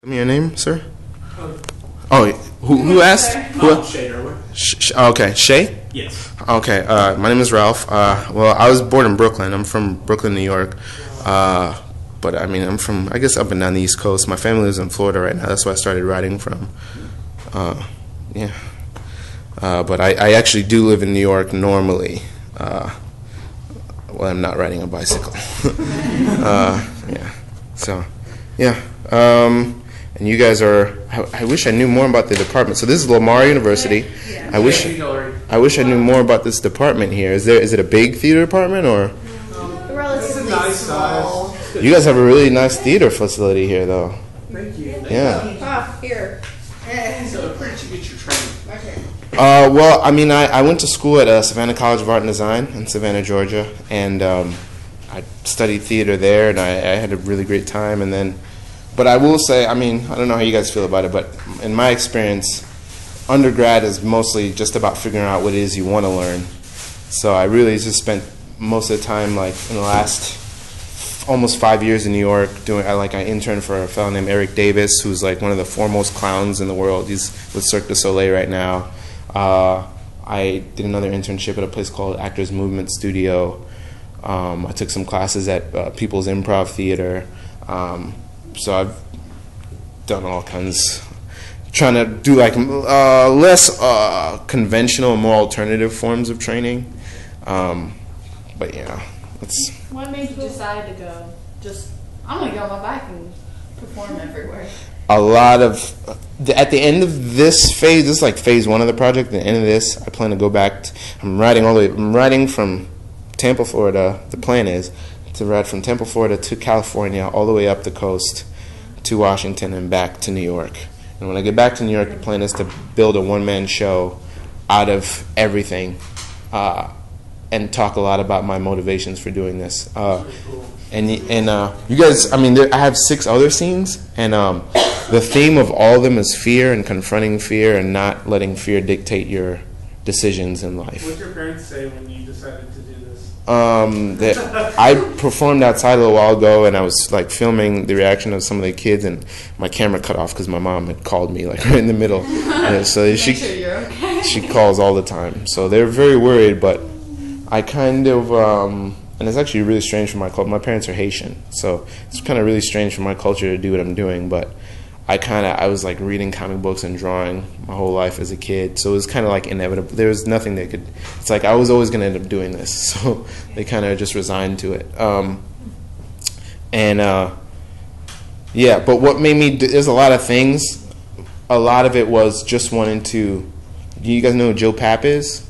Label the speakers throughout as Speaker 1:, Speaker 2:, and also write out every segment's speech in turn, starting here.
Speaker 1: Tell me your name, sir. Oh, who asked?
Speaker 2: Shay Derwood.
Speaker 1: Okay, Shay?
Speaker 2: Yes.
Speaker 1: Okay, my name is Ralph. Well, I was born in Brooklyn. I'm from Brooklyn, New York. But I mean, I'm from, I guess, up and down the East Coast. My family lives in Florida right now. That's where I started writing from. Yeah. But I actually do live in New York normally. Well, I'm not riding a bicycle. Yeah. So, yeah. And you guys are, I wish I knew more about the department. So this is Lamar University. I wish I knew more about this department here. Is it a big theater department or?
Speaker 3: Relatively small.
Speaker 1: You guys have a really nice theater facility here, though.
Speaker 2: Thank you.
Speaker 1: Yeah.
Speaker 3: Ah, here.
Speaker 2: So where did you get your training?
Speaker 3: Okay.
Speaker 1: Well, I mean, I went to school at Savannah College of Art and Design in Savannah, Georgia, and I studied theater there, and I had a really great time. And then, but I will say, I mean, I don't know how you guys feel about it, but in my experience, undergrad is mostly just about figuring out what it is you want to learn. So I really just spent most of the time, like in the last almost 5 years in New York, I interned for a fellow named Eric Davis, who's like one of the foremost clowns in the world. He's with Cirque du Soleil right now. I did another internship at a place called Actors Movement Studio. I took some classes at People's Improv Theater. So I've done all kinds, trying to do like less conventional, more alternative forms of training. But yeah, it's.
Speaker 4: What made you decide to go? Just, I'm going to get on my bike and perform everywhere.
Speaker 1: A lot of, at the end of this phase, this is like phase one of the project. At the end of this, I plan to go back. I'm riding from Tampa, Florida. The plan is to ride from Tampa, Florida to California, all the way up the coast to Washington and back to New York. And when I get back to New York, the plan is to build a one-man show out of everything. And talk a lot about my motivations for doing this. And you guys, I mean, I have 6 other scenes, and the theme of all of them is fear and confronting fear and not letting fear dictate your decisions in life.
Speaker 2: What did your parents say when you decided to do this?
Speaker 1: That I performed outside a little while ago, and I was like filming the reaction of some of the kids, and my camera cut off because my mom had called me like right in the middle. And so she calls all the time, so they're very worried, but. I kind of, and it's actually really strange for my culture. My parents are Haitian, so it's kind of really strange for my culture to do what I'm doing. But I was like reading comic books and drawing my whole life as a kid, so it was kind of like inevitable. There was nothing they could. It's like I was always going to end up doing this, so they kind of just resigned to it. Yeah. But what made me? There's a lot of things. A lot of it was just wanting to. Do you guys know who Joe Papp is?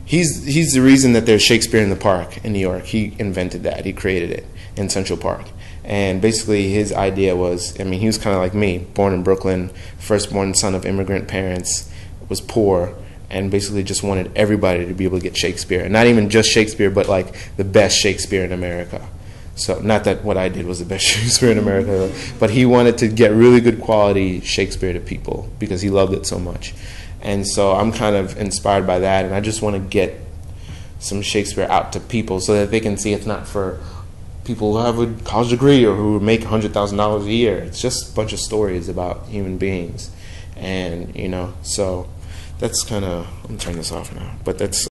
Speaker 1: He's the reason that there's Shakespeare in the Park in New York. He invented that. He created it in Central Park. And basically his idea was, I mean, he was kind of like me, born in Brooklyn, firstborn son of immigrant parents, was poor, and basically just wanted everybody to be able to get Shakespeare. And not even just Shakespeare, but like the best Shakespeare in America. So not that what I did was the best Shakespeare in America, but he wanted to get really good quality Shakespeare to people because he loved it so much. And so I'm kind of inspired by that, and I just want to get some Shakespeare out to people so that they can see it's not for people who have a college degree or who make $100,000 a year. It's just a bunch of stories about human beings. And, so that's kind of, I'm turning this off now, but that's